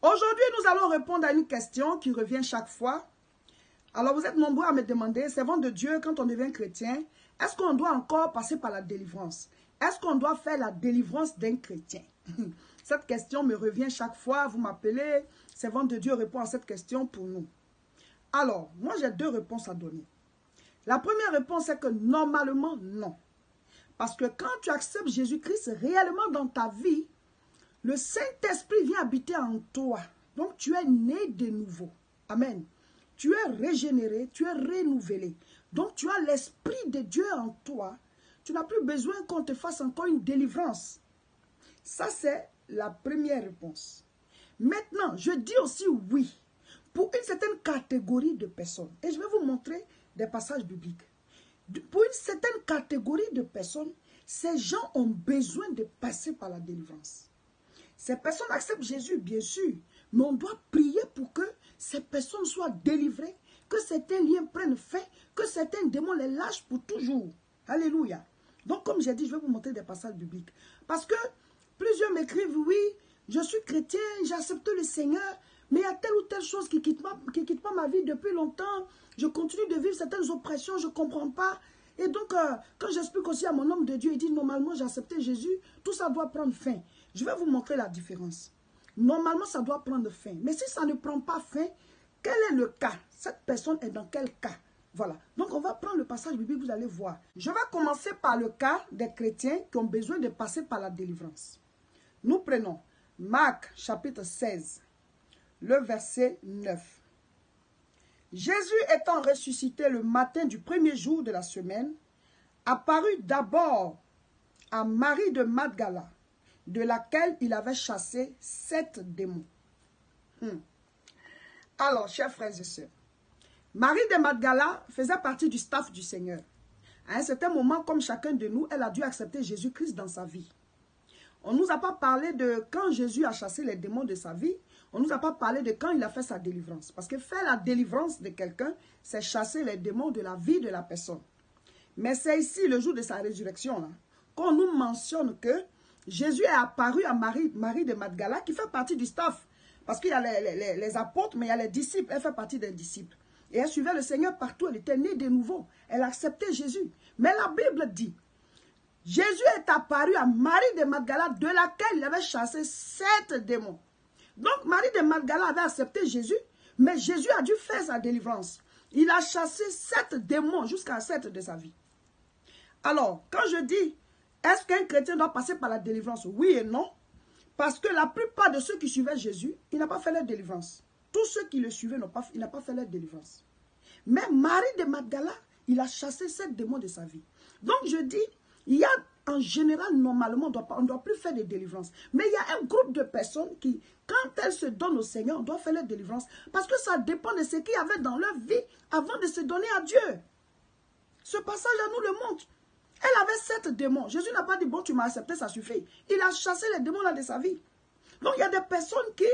Aujourd'hui, nous allons répondre à une question qui revient chaque fois. Alors, vous êtes nombreux à me demander, servant de Dieu, quand on devient chrétien, est-ce qu'on doit encore passer par la délivrance? Est-ce qu'on doit faire la délivrance d'un chrétien? Cette question me revient chaque fois. Vous m'appelez, servant de Dieu répond à cette question pour nous. Alors, moi j'ai deux réponses à donner. La première réponse est que normalement, non. Parce que quand tu acceptes Jésus-Christ réellement dans ta vie, le Saint-Esprit vient habiter en toi. Donc tu es né de nouveau. Amen. Tu es régénéré, tu es renouvelé. Donc tu as l'Esprit de Dieu en toi. Tu n'as plus besoin qu'on te fasse encore une délivrance. Ça, c'est la première réponse. Maintenant, je dis aussi oui pour une certaine catégorie de personnes. Et je vais vous montrer des passages bibliques. Pour une certaine catégorie de personnes, ces gens ont besoin de passer par la délivrance. Ces personnes acceptent Jésus, bien sûr, mais on doit prier pour que ces personnes soient délivrées, que certains liens prennent fin, que certains démons les lâchent pour toujours. Alléluia. Donc, comme j'ai dit, je vais vous montrer des passages bibliques. Parce que plusieurs m'écrivent, oui, je suis chrétien, j'ai accepté le Seigneur, mais il y a telle ou telle chose qui ne quitte pas ma vie depuis longtemps. Je continue de vivre certaines oppressions, je ne comprends pas. Et donc, quand j'explique aussi à mon homme de Dieu, il dit, normalement, j'ai accepté Jésus, tout ça doit prendre fin. Je vais vous montrer la différence. Normalement, ça doit prendre fin. Mais si ça ne prend pas fin, quel est le cas? Cette personne est dans quel cas? Voilà. Donc, on va prendre le passage biblique, vous allez voir. Je vais commencer par le cas des chrétiens qui ont besoin de passer par la délivrance. Nous prenons Marc, chapitre 16, le verset 9. Jésus étant ressuscité le matin du premier jour de la semaine, apparut d'abord à Marie de Magdala, de laquelle il avait chassé 7 démons. Alors, chers frères et sœurs, Marie de Magdala faisait partie du staff du Seigneur. À un certain moment, comme chacun de nous, elle a dû accepter Jésus-Christ dans sa vie. On ne nous a pas parlé de quand Jésus a chassé les démons de sa vie. On ne nous a pas parlé de quand il a fait sa délivrance. Parce que faire la délivrance de quelqu'un, c'est chasser les démons de la vie de la personne. Mais c'est ici, le jour de sa résurrection, là, qu'on nous mentionne que Jésus est apparu à Marie de Magdala, qui fait partie du staff. Parce qu'il y a les apôtres, mais il y a les disciples. Elle fait partie des disciples. Et elle suivait le Seigneur partout. Elle était née de nouveau. Elle acceptait Jésus. Mais la Bible dit, Jésus est apparu à Marie de Magdala, de laquelle il avait chassé 7 démons. Donc Marie de Magdala avait accepté Jésus, mais Jésus a dû faire sa délivrance. Il a chassé 7 démons jusqu'à 7 de sa vie. Alors, quand je dis, est-ce qu'un chrétien doit passer par la délivrance? Oui et non. Parce que la plupart de ceux qui suivaient Jésus, il n'a pas fait leur délivrance. Tous ceux qui le suivaient, il n'a pas fait leur délivrance. Mais Marie de Magdala, il a chassé 7 démons de sa vie. Donc je dis, il y a en général, normalement, on ne doit plus faire de délivrance. Mais il y a un groupe de personnes qui, quand elles se donnent au Seigneur, on doit faire leur délivrance. Parce que ça dépend de ce qu'il y avait dans leur vie avant de se donner à Dieu. Ce passage-là nous le montre. Elle avait 7 démons. Jésus n'a pas dit, bon, tu m'as accepté, ça suffit. Il a chassé les démons là de sa vie. Donc, il y a des personnes qui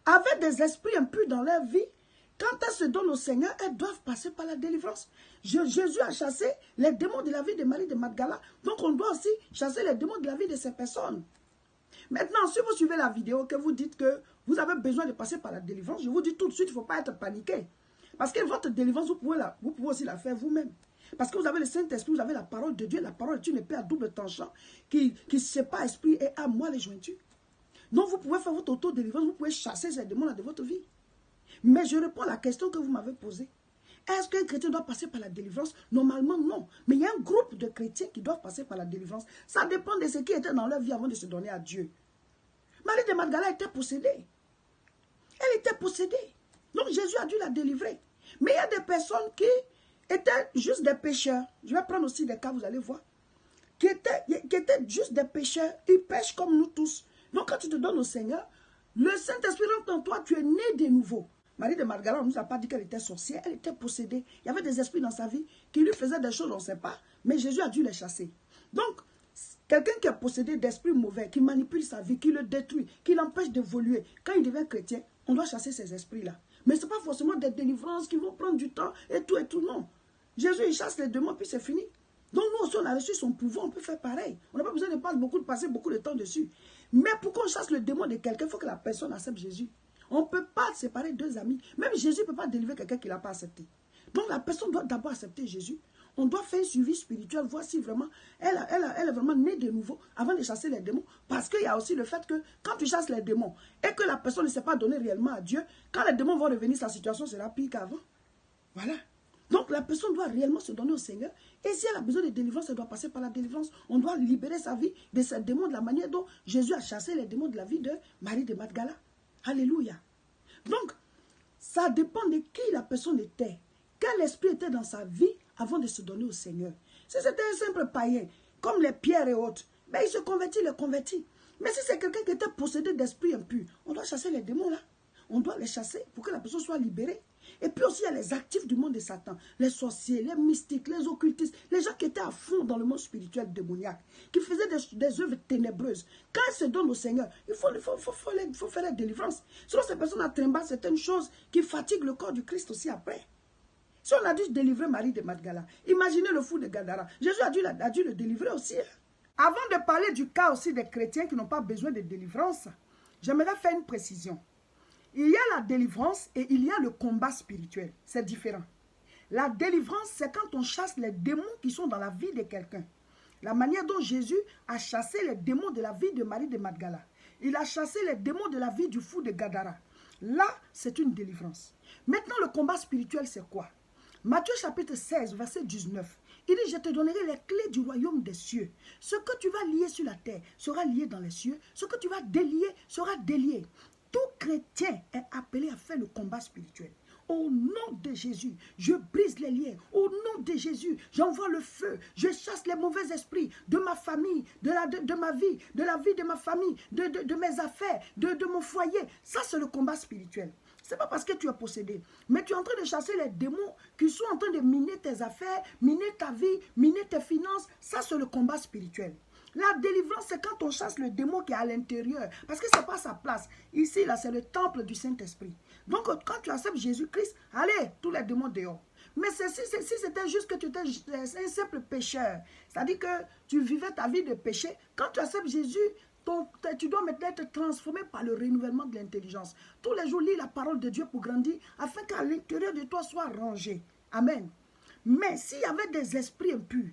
avaient des esprits impurs dans leur vie. Quand elles se donnent au Seigneur, elles doivent passer par la délivrance. Jésus a chassé les démons de la vie de Marie de Magdala. Donc, on doit aussi chasser les démons de la vie de ces personnes. Maintenant, si vous suivez la vidéo, que vous dites que vous avez besoin de passer par la délivrance, je vous dis tout de suite, il ne faut pas être paniqué. Parce que votre délivrance, vous pouvez aussi la faire vous-même. Parce que vous avez le Saint-Esprit, vous avez la parole de Dieu. La parole est une épée à double tranchant qui sépare esprit et âme, moi les jointures. Donc, vous pouvez faire votre auto-délivrance, vous pouvez chasser ces démons-là de votre vie. Mais je réponds à la question que vous m'avez posée. Est-ce qu'un chrétien doit passer par la délivrance? Normalement, non. Mais il y a un groupe de chrétiens qui doivent passer par la délivrance. Ça dépend de ce qui était dans leur vie avant de se donner à Dieu. Marie de Magdala était possédée. Elle était possédée. Donc Jésus a dû la délivrer. Mais il y a des personnes qui étaient juste des pécheurs. Je vais prendre aussi des cas, vous allez voir. Qui étaient juste des pécheurs. Ils pêchent comme nous tous. Donc quand tu te donnes au Seigneur, le Saint-Esprit rentre en toi, tu es né de nouveau. Marie de Magdala, on ne nous a pas dit qu'elle était sorcière, elle était possédée. Il y avait des esprits dans sa vie qui lui faisaient des choses, on ne sait pas, mais Jésus a dû les chasser. Donc, quelqu'un qui est possédé d'esprits mauvais, qui manipule sa vie, qui le détruit, qui l'empêche d'évoluer, quand il devient chrétien, on doit chasser ces esprits-là. Mais ce n'est pas forcément des délivrances qui vont prendre du temps et tout, non. Jésus, il chasse les démons, puis c'est fini. Donc, nous aussi, on a reçu son pouvoir, on peut faire pareil. On n'a pas besoin de passer beaucoup de temps dessus. Mais pour qu'on chasse le démon de quelqu'un, il faut que la personne accepte Jésus. On ne peut pas séparer deux amis. Même Jésus ne peut pas délivrer quelqu'un qui ne l'a pas accepté. Donc la personne doit d'abord accepter Jésus. On doit faire un suivi spirituel, voir si vraiment elle est vraiment née de nouveau avant de chasser les démons. Parce qu'il y a aussi le fait que quand tu chasses les démons et que la personne ne s'est pas donnée réellement à Dieu, quand les démons vont revenir, sa situation sera pire qu'avant. Voilà. Donc la personne doit réellement se donner au Seigneur. Et si elle a besoin de délivrance, elle doit passer par la délivrance. On doit libérer sa vie de ces démons de la manière dont Jésus a chassé les démons de la vie de Marie de Magdala. Alléluia. Donc, ça dépend de qui la personne était. Quel esprit était dans sa vie avant de se donner au Seigneur. Si c'était un simple païen, comme les pierres et autres, ben il se convertit, il est converti. Mais si c'est quelqu'un qui était possédé d'esprit impur, on doit chasser les démons là. On doit les chasser pour que la personne soit libérée. Et puis aussi, il y a les actifs du monde de Satan, les sorciers, les mystiques, les occultistes, les gens qui étaient à fond dans le monde spirituel démoniaque, qui faisaient des œuvres ténébreuses. Quand ils se donnent au Seigneur, il faut faire la délivrance. Sinon, ces personnes à trimballe, c'est une chose qui fatigue le corps du Christ aussi après. Si on a dû délivrer Marie de Magdala, imaginez le fou de Gadara. Jésus a dû le délivrer aussi. Avant de parler du cas aussi des chrétiens qui n'ont pas besoin de délivrance, j'aimerais faire une précision. Il y a la délivrance et il y a le combat spirituel. C'est différent. La délivrance, c'est quand on chasse les démons qui sont dans la vie de quelqu'un. La manière dont Jésus a chassé les démons de la vie de Marie de Magdala. Il a chassé les démons de la vie du fou de Gadara. Là, c'est une délivrance. Maintenant, le combat spirituel, c'est quoi? Matthieu chapitre 16, verset 19. Il dit, je te donnerai les clés du royaume des cieux. Ce que tu vas lier sur la terre sera lié dans les cieux. Ce que tu vas délier sera délié. Tout chrétien est appelé à faire le combat spirituel. Au nom de Jésus, je brise les liens. Au nom de Jésus, j'envoie le feu. Je chasse les mauvais esprits de ma famille, de ma vie, de la vie de ma famille, de mes affaires, de mon foyer. Ça, c'est le combat spirituel. Ce n'est pas parce que tu es possédé, mais tu es en train de chasser les démons qui sont en train de miner tes affaires, miner ta vie, miner tes finances. Ça, c'est le combat spirituel. La délivrance, c'est quand on chasse le démon qui est à l'intérieur. Parce que ce n'est pas sa place. Ici, là, c'est le temple du Saint-Esprit. Donc, quand tu acceptes Jésus-Christ, allez, tous les démons dehors. Mais si c'était juste que tu étais un simple pécheur, c'est-à-dire que tu vivais ta vie de péché, quand tu acceptes Jésus, tu dois maintenant être transformé par le renouvellement de l'intelligence. Tous les jours, lis la parole de Dieu pour grandir, afin qu'à l'intérieur de toi soit rangé. Amen. Mais s'il y avait des esprits impurs,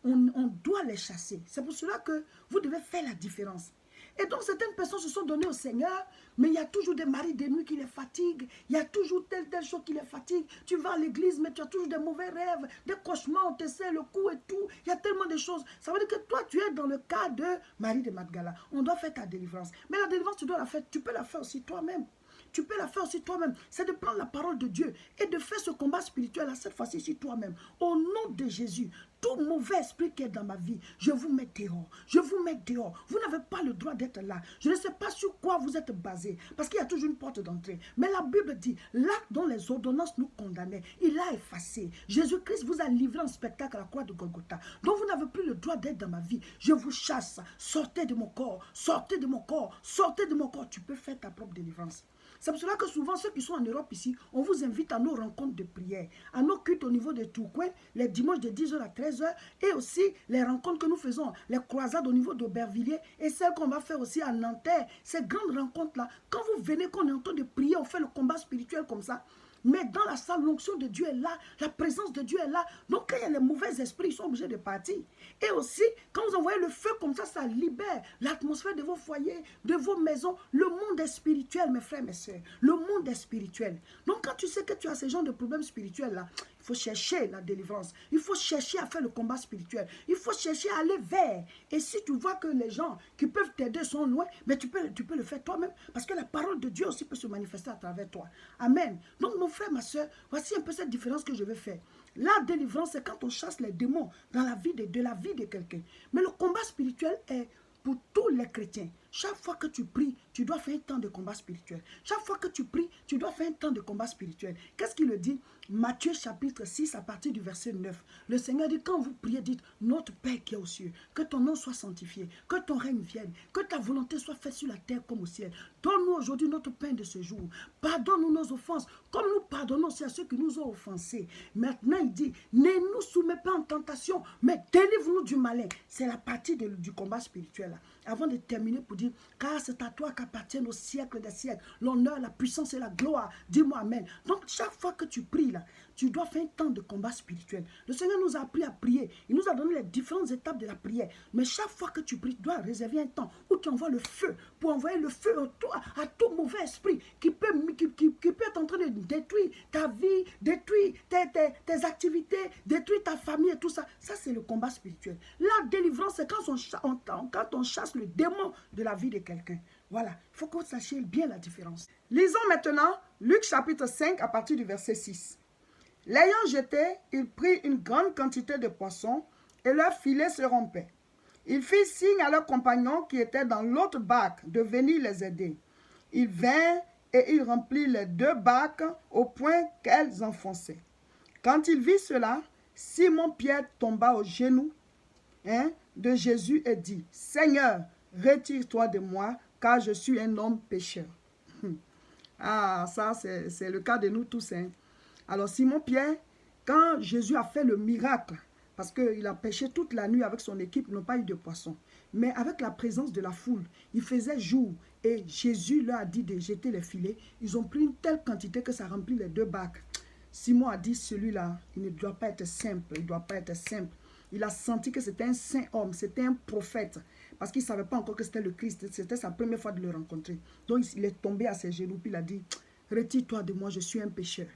on doit les chasser. C'est pour cela que vous devez faire la différence. Et donc, certaines personnes se sont données au Seigneur, mais il y a toujours des maris de nuit qui les fatiguent. Il y a toujours telle chose qui les fatigue. Tu vas à l'église, mais tu as toujours des mauvais rêves, des cauchemars, on te serre le cou et tout. Il y a tellement de choses. Ça veut dire que toi, tu es dans le cas de Marie de Magdala. On doit faire ta délivrance. Mais la délivrance, tu dois la faire. Tu peux la faire aussi toi-même. Tu peux la faire aussi toi-même. C'est de prendre la parole de Dieu et de faire ce combat spirituel à cette fois-ci sur toi-même. Au nom de Jésus, tout mauvais esprit qui est dans ma vie, je vous mets dehors. Je vous mets dehors. Vous n'avez pas le droit d'être là. Je ne sais pas sur quoi vous êtes basé, parce qu'il y a toujours une porte d'entrée. Mais la Bible dit, l'acte dont les ordonnances nous condamnaient, il a effacé. Jésus-Christ vous a livré en spectacle à la croix de Golgotha. Donc vous n'avez plus le droit d'être dans ma vie. Je vous chasse. Sortez de mon corps. Sortez de mon corps. Sortez de mon corps. Tu peux faire ta propre délivrance. C'est pour cela que souvent, ceux qui sont en Europe ici, on vous invite à nos rencontres de prière, à nos cultes au niveau de Tourcoing, les dimanches de 10h à 13h, et aussi les rencontres que nous faisons, les croisades au niveau d'Aubervilliers, et celles qu'on va faire aussi à Nanterre, ces grandes rencontres-là. Quand vous venez, qu'on est en train de prier, on fait le combat spirituel comme ça. Mais dans la salle, l'onction de Dieu est là, la présence de Dieu est là. Donc quand il y a les mauvais esprits, ils sont obligés de partir. Et aussi, quand vous envoyez le feu comme ça libère l'atmosphère de vos foyers, de vos maisons. Le monde est spirituel, mes frères, mes soeurs. Le monde est spirituel. Donc quand tu sais que tu as ce genre de problèmes spirituels là, il faut chercher la délivrance. Il faut chercher à faire le combat spirituel. Il faut chercher à aller vers. Et si tu vois que les gens qui peuvent t'aider sont loin, mais tu peux le faire toi-même. Parce que la parole de Dieu aussi peut se manifester à travers toi. Amen. Donc mon frère, ma soeur, voici un peu cette différence que je vais faire. La délivrance, c'est quand on chasse les démons dans la vie de la vie de quelqu'un. Mais le combat spirituel est pour tous les chrétiens. Chaque fois que tu pries, tu dois faire un temps de combat spirituel. Chaque fois que tu pries, tu dois faire un temps de combat spirituel. Qu'est-ce qu'il le dit? Matthieu chapitre 6 à partir du verset 9. Le Seigneur dit, quand vous priez, dites, notre Père qui est aux cieux, que ton nom soit sanctifié, que ton règne vienne, que ta volonté soit faite sur la terre comme au ciel. donne-nous aujourd'hui notre pain de ce jour. Pardonne-nous nos offenses, comme nous pardonnons aussi à ceux qui nous ont offensés. Maintenant, il dit, ne nous soumets pas en tentation, mais délivre-nous du malin. C'est la partie du combat spirituel. Là. Avant de terminer pour dire, car c'est à toi qu'appartiennent au siècle des siècles, l'honneur, la puissance et la gloire. Dis-moi amen. Donc, chaque fois que tu pries là, tu dois faire un temps de combat spirituel. Le Seigneur nous a appris à prier. Il nous a donné les différentes étapes de la prière. Mais chaque fois que tu pries, tu dois réserver un temps où tu envoies le feu pour envoyer le feu à tout mauvais esprit qui peut être en train de détruire ta vie, détruire tes activités, détruire ta famille et tout ça. Ça, c'est le combat spirituel. La délivrance, c'est quand on chasse le démon de la vie de quelqu'un. Voilà, il faut que vous sachiez bien la différence. Lisons maintenant Luc chapitre 5 à partir du verset 6. L'ayant jeté, il prit une grande quantité de poissons et leur filet se rompait. Il fit signe à leurs compagnons qui étaient dans l'autre barque de venir les aider. Ils vinrent et il remplit les deux barques au point qu'elles enfonçaient. Quand il vit cela, Simon-Pierre tomba aux genoux de Jésus et dit, « Seigneur, retire-toi de moi, car je suis un homme pécheur. » Ah, ça c'est le cas de nous tous. Alors Simon-Pierre, quand Jésus a fait le miracle, parce qu'il a pêché toute la nuit avec son équipe, ils n'ont pas eu de poisson. Mais avec la présence de la foule, il faisait jour et Jésus leur a dit de jeter les filets. Ils ont pris une telle quantité que ça remplit les deux barques. Simon a dit, celui-là, il ne doit pas être simple, il ne doit pas être simple. Il a senti que c'était un saint homme, c'était un prophète, parce qu'il ne savait pas encore que c'était le Christ, c'était sa première fois de le rencontrer. Donc il est tombé à ses genoux, puis il a dit, retire-toi de moi, je suis un pécheur.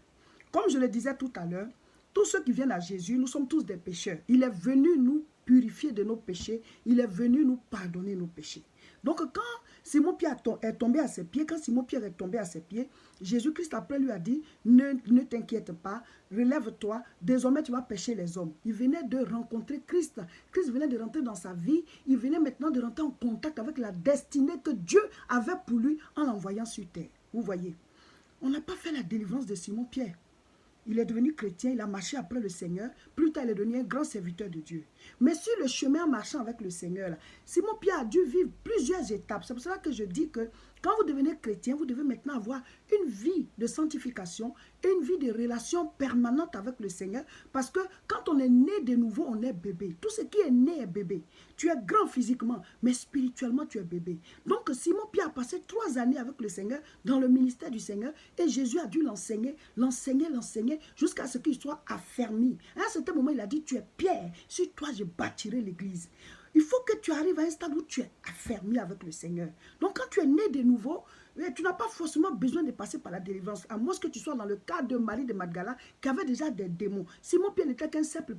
Comme je le disais tout à l'heure, tous ceux qui viennent à Jésus, nous sommes tous des pécheurs. Il est venu nous purifier de nos péchés. Il est venu nous pardonner nos péchés. Donc quand Simon-Pierre est tombé à ses pieds, quand Simon-Pierre est tombé à ses pieds, Jésus-Christ après lui a dit, ne t'inquiète pas, relève-toi, désormais tu vas pécher les hommes. Il venait de rencontrer Christ. Christ venait de rentrer dans sa vie. Il venait maintenant de rentrer en contact avec la destinée que Dieu avait pour lui en l'envoyant sur terre. Vous voyez, on n'a pas fait la délivrance de Simon-Pierre. Il est devenu chrétien, il a marché après le Seigneur. Plus tard, il est devenu un grand serviteur de Dieu. Mais sur le chemin en marchant avec le Seigneur, Simon-Pierre a dû vivre plusieurs étapes. C'est pour cela que je dis que quand vous devenez chrétien, vous devez maintenant avoir une vie de sanctification, une vie de relation permanente avec le Seigneur. Parce que quand on est né de nouveau, on est bébé. Tout ce qui est né est bébé. Tu es grand physiquement, mais spirituellement, tu es bébé. Donc, Simon-Pierre a passé 3 années avec le Seigneur, dans le ministère du Seigneur, et Jésus a dû l'enseigner, jusqu'à ce qu'il soit affermi. À un certain moment, il a dit, tu es Pierre, sur toi, je bâtirai l'église. Il faut que tu arrives à un stade où tu es affermi avec le Seigneur. Donc, quand tu es né de nouveau, tu n'as pas forcément besoin de passer par la délivrance. À moins que tu sois dans le cas de Marie de Magdala, qui avait déjà des démons. Simon-Pierre n'était qu'un simple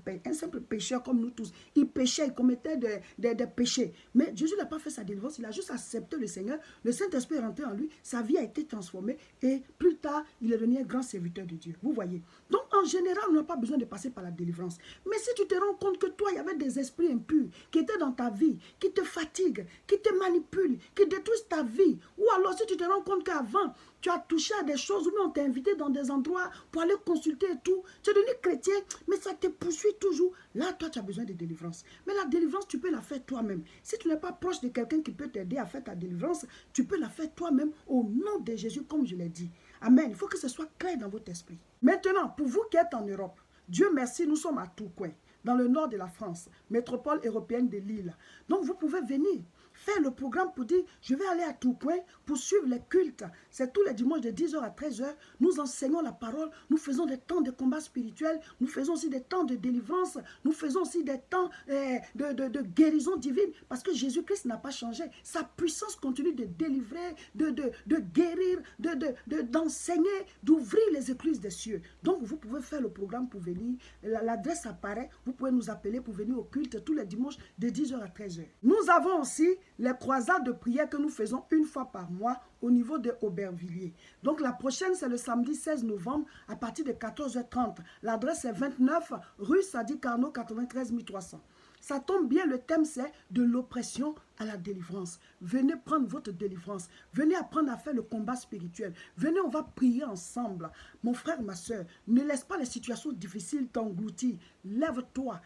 pécheur comme nous tous. Il péchait, il commettait des péchés. Mais Jésus n'a pas fait sa délivrance, il a juste accepté le Seigneur. Le Saint-Esprit est rentré en lui, sa vie a été transformée. Et plus tard, il est devenu un grand serviteur de Dieu. Vous voyez. Donc, en général, on n'a pas besoin de passer par la délivrance. Mais si tu te rends compte que toi, il y avait des esprits impurs qui étaient dans ta vie, qui te fatiguent, qui te manipulent, qui détruisent ta vie, ou alors si tu te rends compte qu'avant, tu as touché à des choses où on t'a invité dans des endroits pour aller consulter et tout, tu es devenu chrétien, mais ça te poursuit toujours. Là, toi, tu as besoin de délivrance. Mais la délivrance, tu peux la faire toi-même. Si tu n'es pas proche de quelqu'un qui peut t'aider à faire ta délivrance, tu peux la faire toi-même au nom de Jésus, comme je l'ai dit. Amen. Il faut que ce soit clair dans votre esprit. Maintenant, pour vous qui êtes en Europe, Dieu merci, nous sommes à Tourcoing, dans le nord de la France, métropole européenne de Lille. Donc, vous pouvez venir faire le programme pour dire, je vais aller à Tourcoing pour suivre les cultes. C'est tous les dimanches de 10h à 13h. Nous enseignons la parole. Nous faisons des temps de combat spirituel. Nous faisons aussi des temps de délivrance. Nous faisons aussi des temps de guérison divine. Parce que Jésus-Christ n'a pas changé. Sa puissance continue de délivrer, de guérir, d'enseigner, d'ouvrir les écluses des cieux. Donc, vous pouvez faire le programme pour venir. L'adresse apparaît. Vous pouvez nous appeler pour venir au culte tous les dimanches de 10h à 13h. Nous avons aussi les croisades de prière que nous faisons une fois par mois au niveau de Aubervilliers. Donc la prochaine, c'est le samedi 16 novembre à partir de 14h30. L'adresse est 29 rue Sadi Carnot 93 300. Ça tombe bien, le thème c'est de l'oppression à la délivrance. Venez prendre votre délivrance. Venez apprendre à faire le combat spirituel. Venez, on va prier ensemble. Mon frère, ma soeur, ne laisse pas les situations difficiles t'engloutir. Lève-toi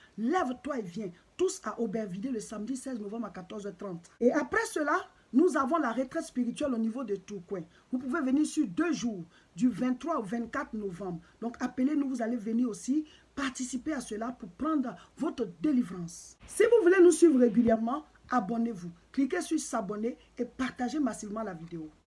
et viens. Tous à Aubervilliers le samedi 16 novembre à 14h30. Et après cela, Nous avons la retraite spirituelle au niveau de Tourcoing. Vous pouvez venir sur 2 jours, du 23 au 24 novembre. Donc appelez-nous, vous allez venir aussi participer à cela pour prendre votre délivrance. Si vous voulez nous suivre régulièrement, abonnez-vous. Cliquez sur s'abonner et partagez massivement la vidéo.